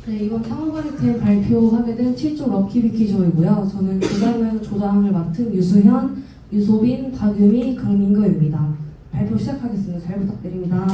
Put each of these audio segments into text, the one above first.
네, 이번 창업 아이템 발표하게 된 7조 럭키비키조이고요. 저는 조장을 맡은 유수현, 유소빈, 박유미, 강민규입니다. 발표 시작하겠습니다. 잘 부탁드립니다.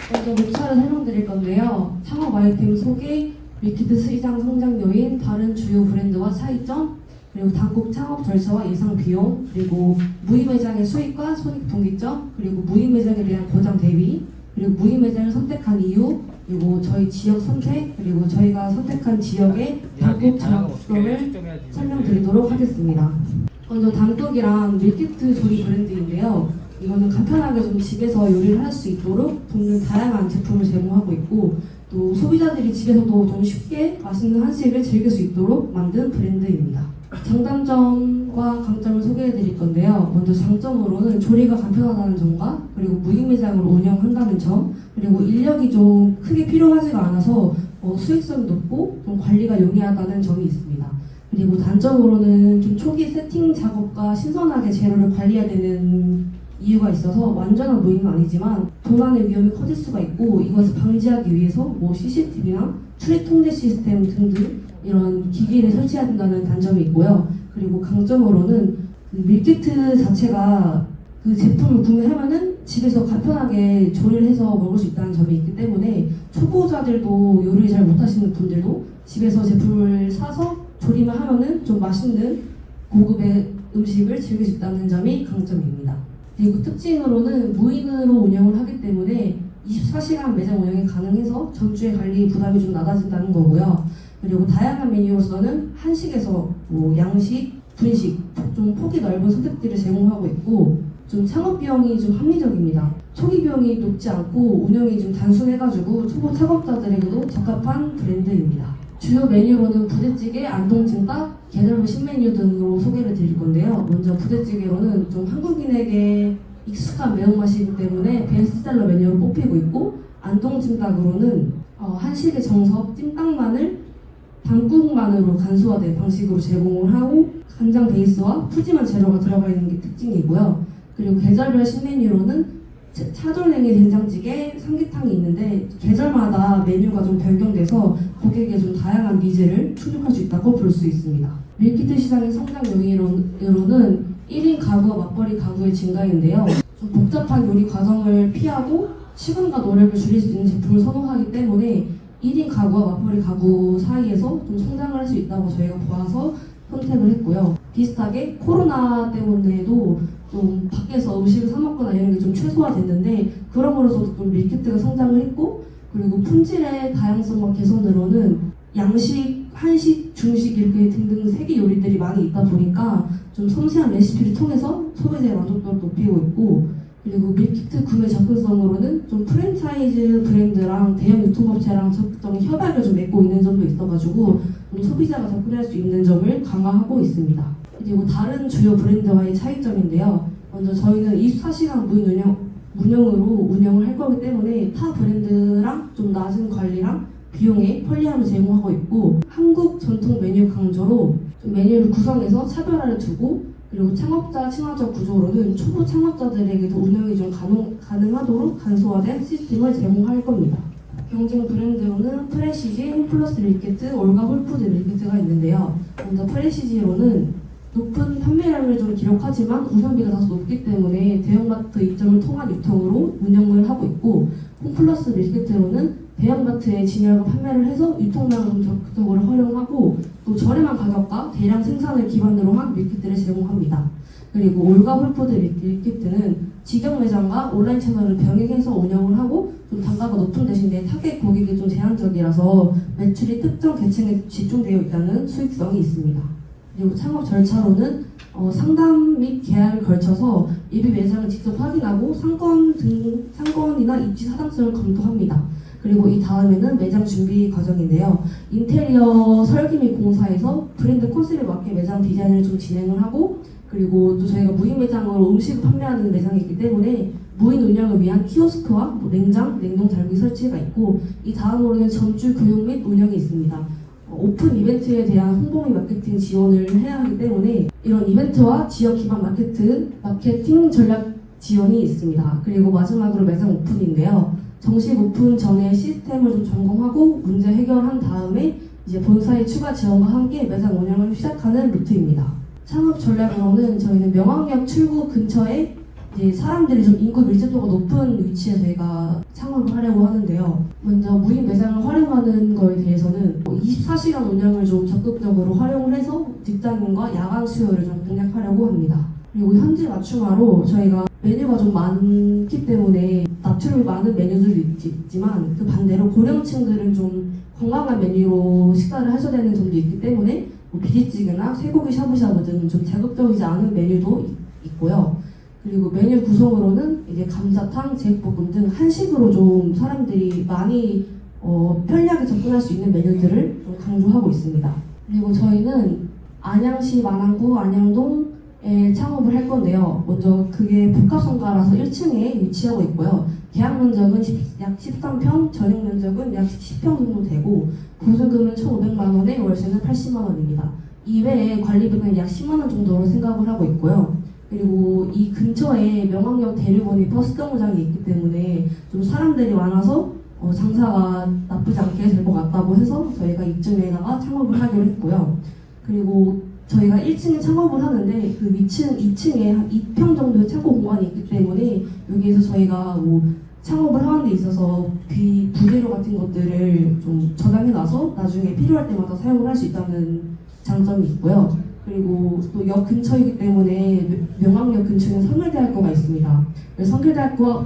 먼저 목차를 설명드릴 건데요. 창업 아이템 소개, 밀키트 시장 성장 요인, 다른 주요 브랜드와 차이점, 그리고 단국 창업 절차와 예상 비용, 그리고 무인 매장의 수익과 손익 분기점, 그리고 무인 매장에 대한 고장 대비, 그리고 무인 매장을 선택한 이유, 그리고 저희 지역 선택, 그리고 저희가 선택한 지역의 단국 장점을 설명드리도록 하겠습니다. 먼저 단국이란 밀키트 조리 브랜드인데요. 이거는 간편하게 좀 집에서 요리를 할 수 있도록 돕는 다양한 제품을 제공하고 있고, 또 소비자들이 집에서도 좀 쉽게 맛있는 한식을 즐길 수 있도록 만든 브랜드입니다. 장단점과 강점을 소개해 드릴 건데요. 먼저 장점으로는 조리가 간편하다는 점과, 그리고 무인 매장으로 운영한다는 점, 그리고 인력이 좀 크게 필요하지가 않아서 수익성이 높고 좀 관리가 용이하다는 점이 있습니다. 그리고 단점으로는 좀 초기 세팅 작업과 신선하게 재료를 관리해야 되는 이유가 있어서 완전한 무인은 아니지만 도난의 위험이 커질 수가 있고, 이것을 방지하기 위해서 CCTV나 출입 통제 시스템 등등 이런 기기를 설치해야 된다는 단점이 있고요. 그리고 강점으로는 밀키트 자체가 그 제품을 구매하면은 집에서 간편하게 조리를 해서 먹을 수 있다는 점이 있기 때문에 초보자들도 요리를 잘 못하시는 분들도 집에서 제품을 사서 조리만 하면은 좀 맛있는 고급의 음식을 즐길 수 있다는 점이 강점입니다. 그리고 특징으로는 무인으로 운영을 하기 때문에 24시간 매장 운영이 가능해서 전주의 관리 부담이 좀 낮아진다는 거고요. 그리고 다양한 메뉴로서는 한식에서 양식, 분식, 좀 폭이 넓은 선택들을 제공하고 있고, 좀 창업 비용이 좀 합리적입니다. 초기 비용이 높지 않고 운영이 좀 단순해가지고 초보 창업자들에게도 적합한 브랜드입니다. 주요 메뉴로는 부대찌개, 안동찜닭, 계절별 신메뉴 등으로 소개를 드릴 건데요. 먼저 부대찌개로는 좀 한국인에게 익숙한 매운맛이기 때문에 베스트셀러 메뉴로 뽑히고 있고, 안동찜닭으로는 한식의 정석 찜닭만을 단국만으로 간소화된 방식으로 제공을 하고, 간장 베이스와 푸짐한 재료가 들어가 있는 게 특징이고요. 그리고 계절별 신메뉴로는 차돌냉이 된장찌개, 삼계탕이 있는데 계절마다 메뉴가 좀 변경돼서 고객의 좀 다양한 니즈를 충족할 수 있다고 볼 수 있습니다. 밀키트 시장의 성장 요인으로는 1인 가구와 맞벌이 가구의 증가인데요. 좀 복잡한 요리 과정을 피하고 시간과 노력을 줄일 수 있는 제품을 선호하기 때문에 1인 가구와 맞벌이 가구 사이에서 좀 성장을 할 수 있다고 저희가 보아서 선택을 했고요. 비슷하게 코로나 때문에도 좀 밖에서 음식을 사 먹거나 이런 게 좀 최소화됐는데, 그럼으로써 좀 밀키트가 성장을 했고, 그리고 품질의 다양성과 개선으로는 양식, 한식, 중식 이렇게 등등 세계 요리들이 많이 있다 보니까 좀 섬세한 레시피를 통해서 소비자의 만족도를 높이고 있고, 그리고 밀키트 구매 접근성으로는 좀 프랜차이즈 브랜드랑 대형 유통업체랑 적극적인 협약을 좀 맺고 있는 점도 있어가지고 좀 소비자가 접근할 수 있는 점을 강화하고 있습니다. 그리고 다른 주요 브랜드와의 차이점인데요. 먼저 저희는 24시간 운영으로 운영을 할 거기 때문에 타 브랜드랑 좀 낮은 관리랑 비용에 편리함을 제공하고 있고, 한국 전통 메뉴 강조로 좀 메뉴를 구성해서 차별화를 두고, 그리고 창업자 친화적 구조로는 초보 창업자들에게도 운영이 좀 가능하도록 간소화된 시스템을 제공할 겁니다. 경쟁 브랜드로는 프레시지, 홈플러스 밀키트, 올가 홀푸드 밀키트가 있는데요. 먼저 프레시지로는 높은 판매량을 좀 기록하지만 운영비가 다소 높기 때문에 대형마트 입점을 통한 유통으로 운영을 하고 있고, 홈플러스 밀키트로는 대형마트에 진열과 판매를 해서 유통량을 좀 적극적으로 활용하고, 또 저렴한 가격과 대량 생산을 기반으로 한 밀키트를 제공합니다. 그리고 올가 홀푸드 밀키트는 직영 매장과 온라인 채널을 병행해서 운영을 하고, 좀 단가가 높은 대신에 타겟 고객이 좀 제한적이라서 매출이 특정 계층에 집중되어 있다는 수익성이 있습니다. 그리고 창업 절차로는 상담 및 계약을 걸쳐서 예비 매장을 직접 확인하고 상권이나 입지 타당성을 검토합니다. 그리고 이 다음에는 매장 준비 과정인데요. 인테리어 설계 및 공사에서 브랜드 콘셉트에 맞게 매장 디자인을 좀 진행을 하고, 그리고 또 저희가 무인 매장으로 음식을 판매하는 매장이 있기 때문에 무인 운영을 위한 키오스크와 냉장, 냉동 달구기 설치가 있고, 이 다음으로는 점주 교육 및 운영이 있습니다. 오픈 이벤트에 대한 홍보 및 마케팅 지원을 해야 하기 때문에 이런 이벤트와 지역 기반 마케팅 전략 지원이 있습니다. 그리고 마지막으로 매장 오픈인데요. 정식 오픈 전에 시스템을 좀 점검하고 문제 해결한 다음에 이제 본사의 추가 지원과 함께 매장 운영을 시작하는 루트입니다. 창업 전략으로는 저희는 명왕역 출구 근처에 이제 사람들이 좀 인구 밀집도가 높은 위치에 저희가 창업을 하려고 하는데요. 먼저 무인 매장을 활용하는 거에 대해서는 24시간 운영을 좀 적극적으로 활용을 해서 직장인과 야간 수요를 좀 공략하려고 합니다. 그리고 현지 맞춤화로 저희가 메뉴가 좀 많기 때문에 납출이 많은 메뉴들도 있지만 그 반대로 고령층들은 좀 건강한 메뉴로 식사를 하셔야 되는 점도 있기 때문에 뭐 비리찌개나 쇠고기 샤브샤브 등 좀 자극적이지 않은 메뉴도 있고요. 그리고 메뉴 구성으로는 이제 감자탕, 제육볶음 등 한식으로 좀 사람들이 많이 편리하게 접근할 수 있는 메뉴들을 좀 강조하고 있습니다. 그리고 저희는 안양시 만안구 안양동에 창업을 할 건데요. 먼저 그게 복합성가라서 1층에 위치하고 있고요. 계약 면적은 약 13평, 전용 면적은 약 10평 정도 되고 보증금은 1,500만 원에 월세는 80만 원입니다. 이외에 관리비는 약 10만 원 정도로 생각을 하고 있고요. 그리고 이 근처에 명왕역 대류원이 버스 정류장이 있기 때문에 좀 사람들이 많아서 장사가 나쁘지 않게 될 것 같다고 해서 저희가 이쯤에다가 창업을 하기로 했고요. 그리고 저희가 1층에 창업을 하는데 그 위층 2층에 한 2평 정도의 창고 공간이 있기 때문에 여기에서 저희가 뭐 창업을 하는 데 있어서 부재료 같은 것들을 좀 저장해놔서 나중에 필요할 때마다 사용을 할 수 있다는 장점이 있고요. 그리고 또 역 근처이기 때문에 명왕역 근처에 성결대학교가 있습니다. 성결대학교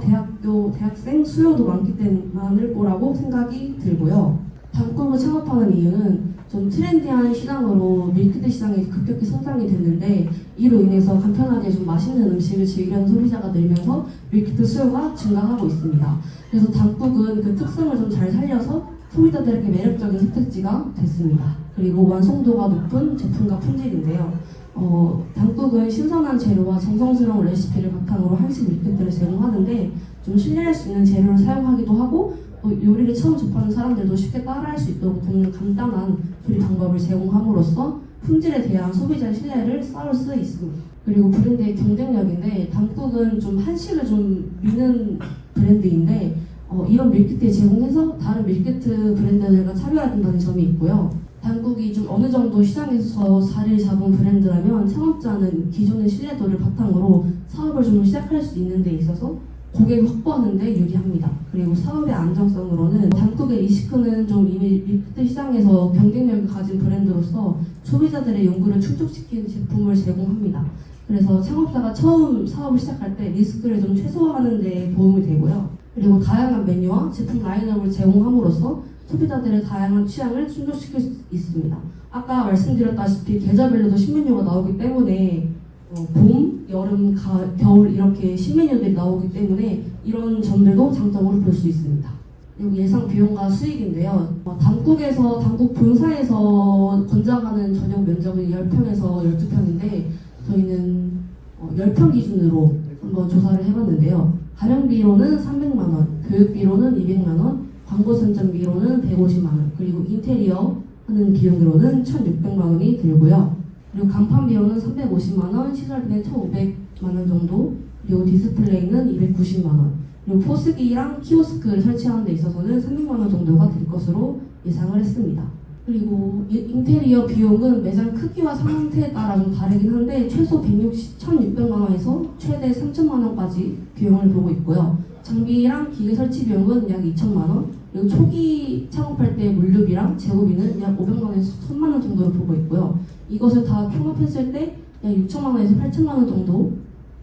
대학생 수요도 많을 거라고 생각이 들고요. 단국을 창업하는 이유는 좀 트렌디한 시장으로 밀키트 시장이 급격히 성장이 됐는데 이로 인해서 간편하게 좀 맛있는 음식을 즐기려는 소비자가 늘면서 밀키트 수요가 증가하고 있습니다. 그래서 단국은 그 특성을 좀 잘 살려서 소비자들에게 매력적인 선택지가 됐습니다. 그리고 완성도가 높은 제품과 품질인데요. 단국은 신선한 재료와 정성스러운 레시피를 바탕으로 한식 밀키트를 제공하는데 좀 신뢰할 수 있는 재료를 사용하기도 하고 또 요리를 처음 접하는 사람들도 쉽게 따라할 수 있도록 돕는 간단한 조리 방법을 제공함으로써 품질에 대한 소비자의 신뢰를 쌓을 수 있습니다. 그리고 브랜드의 경쟁력인데 단국은 좀 한식을 좀 미는 브랜드인데 이런 밀키트에 제공해서 다른 밀키트 브랜드들과 차별화해야 된다는 점이 있고요. 단국이 좀 어느 정도 시장에서 자리를 잡은 브랜드라면 창업자는 기존의 신뢰도를 바탕으로 사업을 좀 시작할 수 있는 데 있어서 고객을 확보하는 데 유리합니다. 그리고 사업의 안정성으로는 단국의 리스크는 좀 이미 밀키트 시장에서 경쟁력을 가진 브랜드로서 소비자들의 요구를 충족시키는 제품을 제공합니다. 그래서 창업자가 처음 사업을 시작할 때 리스크를 좀 최소화하는 데 도움이 되고요. 그리고 다양한 메뉴와 제품 라인업을 제공함으로써 소비자들의 다양한 취향을 충족시킬 수 있습니다. 아까 말씀드렸다시피 계절별로도 신메뉴가 나오기 때문에 봄, 여름, 겨울 이렇게 신메뉴들이 나오기 때문에 이런 점들도 장점으로 볼 수 있습니다. 그리고 예상 비용과 수익인데요. 단국 본사에서 권장하는 전용 면적은 10평에서 12평인데 저희는 10평 기준으로 한번 조사를 해봤는데요. 가령비로는 300만 원, 교육비로는 200만 원, 광고 선전비로는 150만 원, 그리고 인테리어 하는 비용으로는 1,600만 원이 들고요. 그리고 간판 비용은 350만 원, 시설비는 1,500만 원 정도, 그리고 디스플레이는 290만 원, 그리고 포스기랑 키오스크를 설치하는 데 있어서는 300만 원 정도가 들 것으로 예상을 했습니다. 그리고 인테리어 비용은 매장 크기와 상태에 따라 좀 다르긴 한데 최소 1,600만 원에서 최대 3,000만 원까지 비용을 보고 있고요. 장비랑 기계 설치 비용은 약 2천만 원, 그리고 초기 창업할 때 물류비랑 재고비는 약 500만 원에서 1,000만 원 정도를 보고 있고요. 이것을 다 통합했을 때 약 6천만 원에서 8천만 원 정도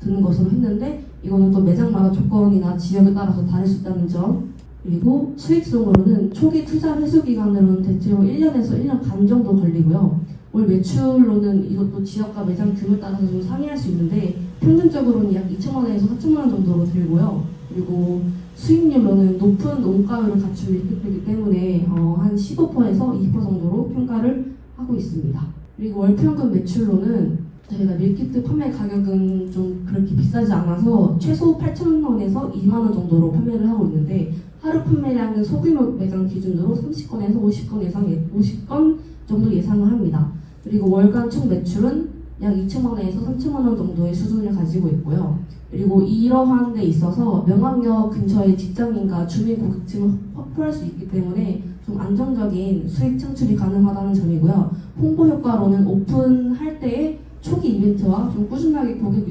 드는 것으로 했는데 이거는 또 매장마다 조건이나 지역에 따라서 다를 수 있다는 점. 그리고 수익성으로는 초기 투자 회수 기간으로는 대체로 1년에서 1년 반 정도 걸리고요. 월 매출로는 이것도 지역과 매장 규모에 따라서 좀 상이할 수 있는데 평균적으로는 약 2천만 원에서 4천만 원 정도로 들고요. 그리고 수익률로는 높은 원가율을 갖춘 밀키트이기 때문에 한 15%에서 20% 정도로 평가를 하고 있습니다. 그리고 월 평균 매출로는 저희가 밀키트 판매 가격은 좀 그렇게 비싸지 않아서 최소 8,000원에서 2만 원 정도로 판매를 하고 있는데 하루 판매량은 소규모 매장 기준으로 30건에서 50건 정도 예상을 합니다. 그리고 월간 총 매출은 약 2천만 원에서 3천만 원 정도의 수준을 가지고 있고요. 그리고 이러한 데 있어서 명학역 근처의 직장인과 주민 고객층을 확보할 수 있기 때문에 좀 안정적인 수익 창출이 가능하다는 점이고요. 홍보 효과로는 오픈할 때의 초기 이벤트와 좀 꾸준하게 고객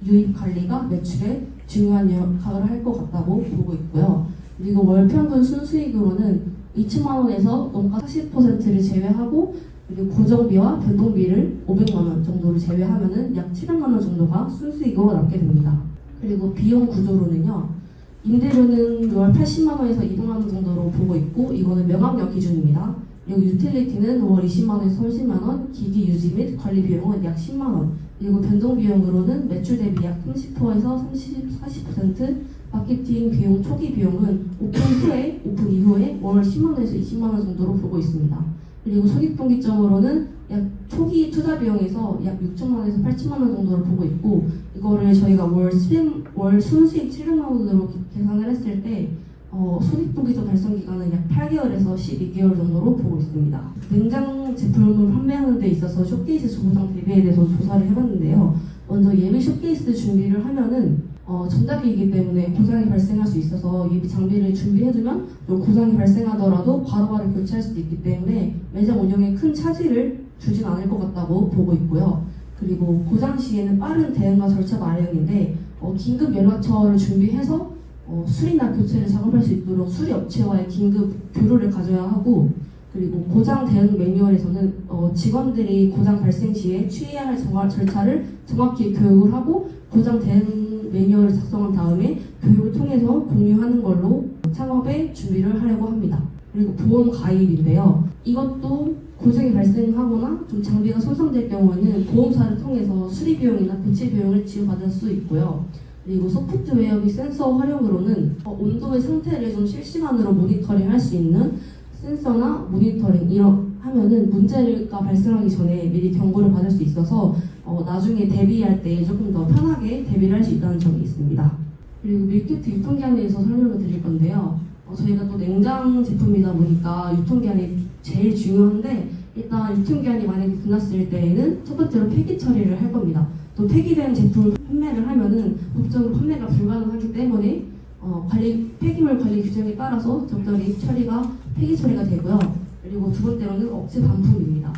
유입 관리가 매출에 중요한 역할을 할 것 같다고 보고 있고요. 그리고 월 평균 순수익으로는 2천만 원에서 원가 40%를 제외하고 그리고 고정비와 변동비를 500만 원 정도를 제외하면은 약 700만 원 정도가 순수익으로 남게 됩니다. 그리고 비용 구조로는요. 임대료는 월 80만 원에서 200만 원 정도로 보고 있고 이거는 명학력 기준입니다. 그리고 유틸리티는 월 20만 원에서 30만 원, 기기 유지 및 관리 비용은 약 10만 원, 그리고 변동 비용으로는 매출 대비 약 30%에서 40%, 마케팅 비용 초기 비용은 오픈 이후에 월 10만 원에서 20만 원 정도로 보고 있습니다. 그리고 손익분기점으로는 약 초기 투자 비용에서 약 6천만 원에서 8천만 원 정도를 보고 있고 이거를 저희가 월 순수익 700만 원으로 계산을 했을 때 손익분기점 달성 기간은 약 8개월에서 12개월 정도로 보고 있습니다. 냉장 제품을 판매하는 데 있어서 쇼케이스 조보상 대비에 대해서 조사를 해봤는데요. 먼저 예비 쇼케이스 준비를 하면은 전자기이기 때문에 고장이 발생할 수 있어서 예비 장비를 준비해두면 고장이 발생하더라도 바로바로 교체할 수도 있기 때문에 매장 운영에 큰 차질을 주진 않을 것 같다고 보고 있고요. 그리고 고장 시에는 빠른 대응과 절차 마련인데 긴급 연락처를 준비해서 수리나 교체를 작업할 수 있도록 수리 업체와의 긴급 교류를 가져야 하고 그리고 고장 대응 매뉴얼에서는 직원들이 고장 발생 시에 취해야 할 절차를 정확히 교육을 하고 고장 대응 매뉴얼을 작성한 다음에 교육을 통해서 공유하는 걸로 창업에 준비를 하려고 합니다. 그리고 보험 가입인데요. 이것도 고장이 발생하거나 좀 장비가 손상될 경우에는 보험사를 통해서 수리 비용이나 교체 비용을 지원받을 수 있고요. 그리고 소프트웨어 및 센서 활용으로는 온도의 상태를 좀 실시간으로 모니터링 할 수 있는 센서나 모니터링 하면은 문제가 발생하기 전에 미리 경고를 받을 수 있어서 나중에 대비할 때 조금 더 편하게 대비를 할 수 있다는 점이 있습니다. 그리고 밀키트 유통기한에 대해서 설명을 드릴 건데요. 저희가 또 냉장 제품이다 보니까 유통기한이 제일 중요한데 일단 유통기한이 만약에 끝났을 때에는 첫 번째로 폐기 처리를 할 겁니다. 또 폐기된 제품을 판매를 하면은 법적으로 판매가 불가능하기 때문에 폐기물 관리 규정에 따라서 적절히 폐기 처리가 되고요. 그리고 두 번째로는 업체 반품입니다.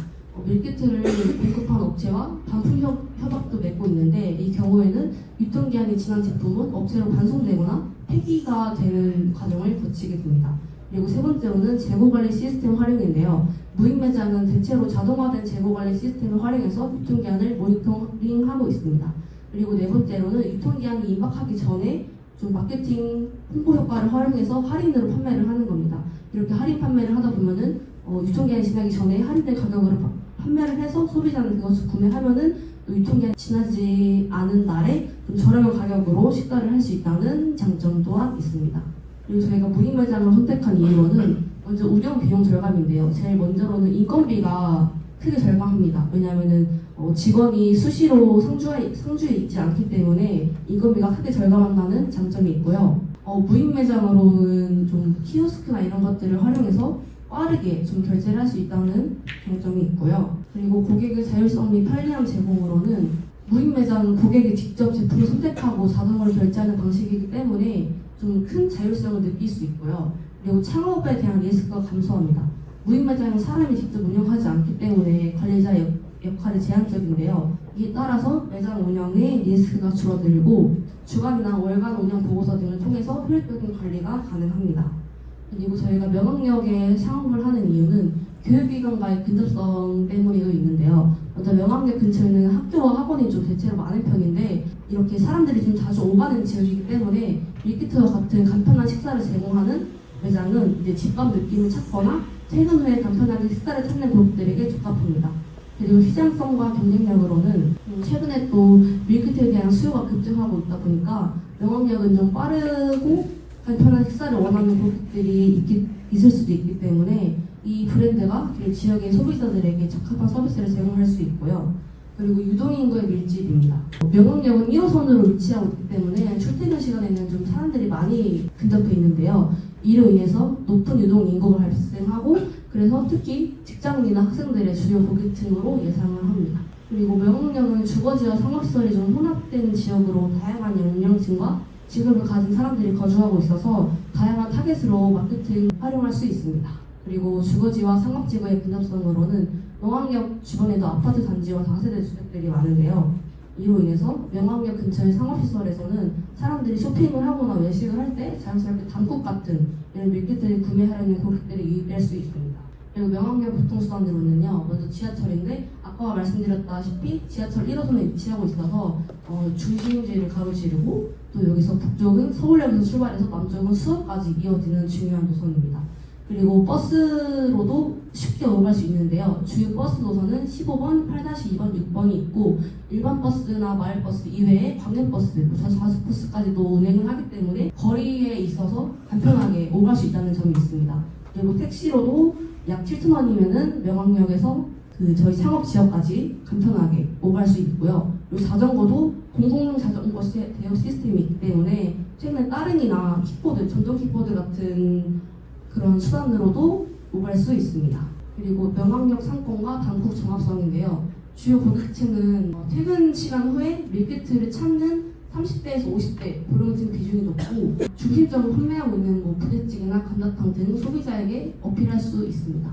밀키트를 공급한 업체와 반품 협약도 맺고 있는데 이 경우에는 유통기한이 지난 제품은 업체로 반송되거나 폐기가 되는 과정을 거치게 됩니다. 그리고 세 번째로는 재고관리 시스템 활용인데요. 무인 매장은 대체로 자동화된 재고관리 시스템을 활용해서 유통기한을 모니터링하고 있습니다. 그리고 네 번째로는 유통기한이 임박하기 전에 좀 마케팅 홍보 효과를 활용해서 할인으로 판매를 하는 겁니다. 이렇게 할인 판매를 하다 보면은 유통기한이 지나기 전에 할인된 가격으로 판매를 해서 소비자는 그것을 구매하면은 또 유통기한이 지나지 않은 날에 좀 저렴한 가격으로 식사를 할 수 있다는 장점 또한 있습니다. 그리고 저희가 무인 매장을 선택한 이유는 먼저 운영 비용 절감인데요. 제일 먼저로는 인건비가 크게 절감합니다. 왜냐하면은 직원이 수시로 상주에 있지 않기 때문에 인건비가 크게 절감한다는 장점이 있고요. 무인 매장으로는 좀 키오스크나 이런 것들을 활용해서 빠르게 좀 결제를 할 수 있다는 장점이 있고요. 그리고 고객의 자율성 및 편리함 제공으로는 무인 매장은 고객이 직접 제품을 선택하고 자동으로 결제하는 방식이기 때문에 좀 큰 자율성을 느낄 수 있고요. 그리고 창업에 대한 리스크가 감소합니다. 무인 매장은 사람이 직접 운영하지 않기 때문에 관리자 역할이 제한적인데요. 이에 따라서 매장 운영의 리스크가 줄어들고 주간이나 월간 운영 보고서 등을 통해서 효율적인 관리가 가능합니다. 그리고 저희가 명학역에 창업을 하는 이유는 교육기관과의 근접성 때문에도 있는데요. 먼저 명학역 근처에는 학교와 학원이 좀 대체로 많은 편인데 이렇게 사람들이 좀 자주 오가는 지역이기 때문에 밀키트와 같은 간편한 식사를 제공하는 매장은 이제 집밥 느낌을 찾거나 퇴근 후에 간편하게 식사를 찾는 그룹들에게 적합합니다. 그리고 시장성과 경쟁력으로는 최근에 또 밀키트에 대한 수요가 급증하고 있다 보니까 명학역은 좀 빠르고 간편한 식사를 원하는 고객들이 있을 수도 있기 때문에 이 브랜드가 지역의 소비자들에게 적합한 서비스를 제공할 수 있고요. 그리고 유동인구의 밀집입니다. 명학역은 1호선으로 위치하고 있기 때문에 출퇴근 시간에는 좀 사람들이 많이 근접해 있는데요. 이로 인해서 높은 유동인구가 발생하고 그래서 특히 직장인이나 학생들의 주요 고객층으로 예상을 합니다. 그리고 명학역은 주거지와 상업시설이 좀 혼합된 지역으로 다양한 연령층과 직업을 가진 사람들이 거주하고 있어서 다양한 타겟으로 마케팅 활용할 수 있습니다. 그리고 주거지와 상업지구의 근접성으로는 명학역 주변에도 아파트 단지와 다세대 주택들이 많은데요. 이로 인해서 명학역 근처의 상업시설에서는 사람들이 쇼핑을 하거나 외식을 할 때 자연스럽게 단국 같은 이런 밀키트를 구매하려는 고객들이 유입될 수 있습니다. 그리고 명학역 교통수단으로는요, 먼저 지하철인데 아까 말씀드렸다시피 지하철 1호선에 위치하고 있어서 중심지를 가로지르고 또 여기서 북쪽은 서울역에서 출발해서 남쪽은 수원까지 이어지는 중요한 노선입니다. 그리고 버스로도 쉽게 오갈 수 있는데요. 주요 버스 노선은 15번, 8-2번, 6번이 있고 일반 버스나 마을버스 이외에 광역버스, 자주버스까지도 운행을 하기 때문에 거리에 있어서 간편하게 오갈 수 있다는 점이 있습니다. 그리고 택시로도 약 7,000원이면은 명학역에서 저희 상업 지역까지 간편하게 오갈 수 있고요. 그리고 자전거도 공공 자전거 대여 시스템이 있기 때문에 최근에 따릉이나 킥보드, 전동 킥보드 같은 그런 수단으로도 오갈 수 있습니다. 그리고 명학역 상권과 단국 종합성인데요. 주요 고객층은 퇴근 시간 후에 밀키트를 찾는 30대에서 50대 고령층 비중이 높고 중심적으로 판매하고 있는 부대찌개나 감자탕 등 소비자에게 어필할 수 있습니다.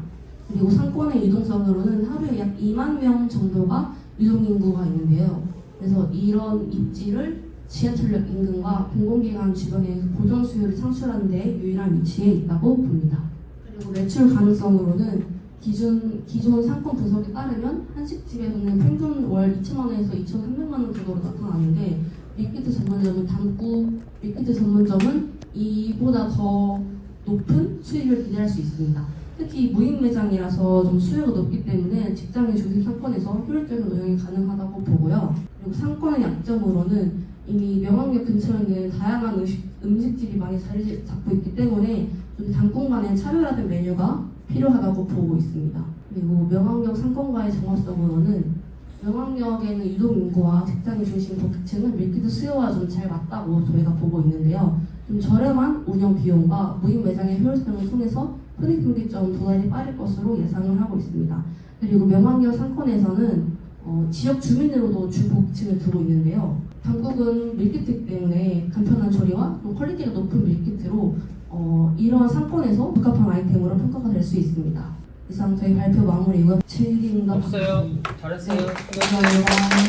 그리고 상권의 유동성으로는 하루에 약 2만 명 정도가 유동인구가 있는데요. 그래서 이런 입지를 지하철역 인근과 공공기관 주변에 고정 수요를 창출하는 데 유일한 위치에 있다고 봅니다. 그리고 매출 가능성으로는 기존 상권 분석에 따르면 한식집에서는 평균 월 2,000원에서 2,300만 원 정도로 나타나는데 밀키트 전문점은 단국 밀키트 전문점은 이보다 더 높은 수익을 기대할 수 있습니다. 특히 무인 매장이라서 좀 수요가 높기 때문에 직장인 중심 상권에서 효율적인 운영이 가능하다고 보고요. 그리고 상권의 약점으로는 이미 명학역 근처에는 다양한 음식집이 많이 자리 잡고 있기 때문에 좀 당분간의 차별화된 메뉴가 필요하다고 보고 있습니다. 그리고 명학역 상권과의 정합성으로는 명학역에는 유동인구와 직장인 중심 고객층은 밀키트 수요와 좀 잘 맞다고 저희가 보고 있는데요. 좀 저렴한 운영 비용과 무인 매장의 효율성을 통해서 손익분기점 도달이 빠를 것으로 예상을 하고 있습니다. 그리고 명학역 상권에서는 지역 주민으로도 주 고객층을 두고 있는데요. 당국은 밀키트이기 때문에 간편한 조리와 퀄리티가 높은 밀키트로 이러한 상권에서 적합한 아이템으로 평가가 될 수 있습니다. 이상 저희 발표 마무리고요. 질의응답 없어요. 잘했어요. 감사합니다.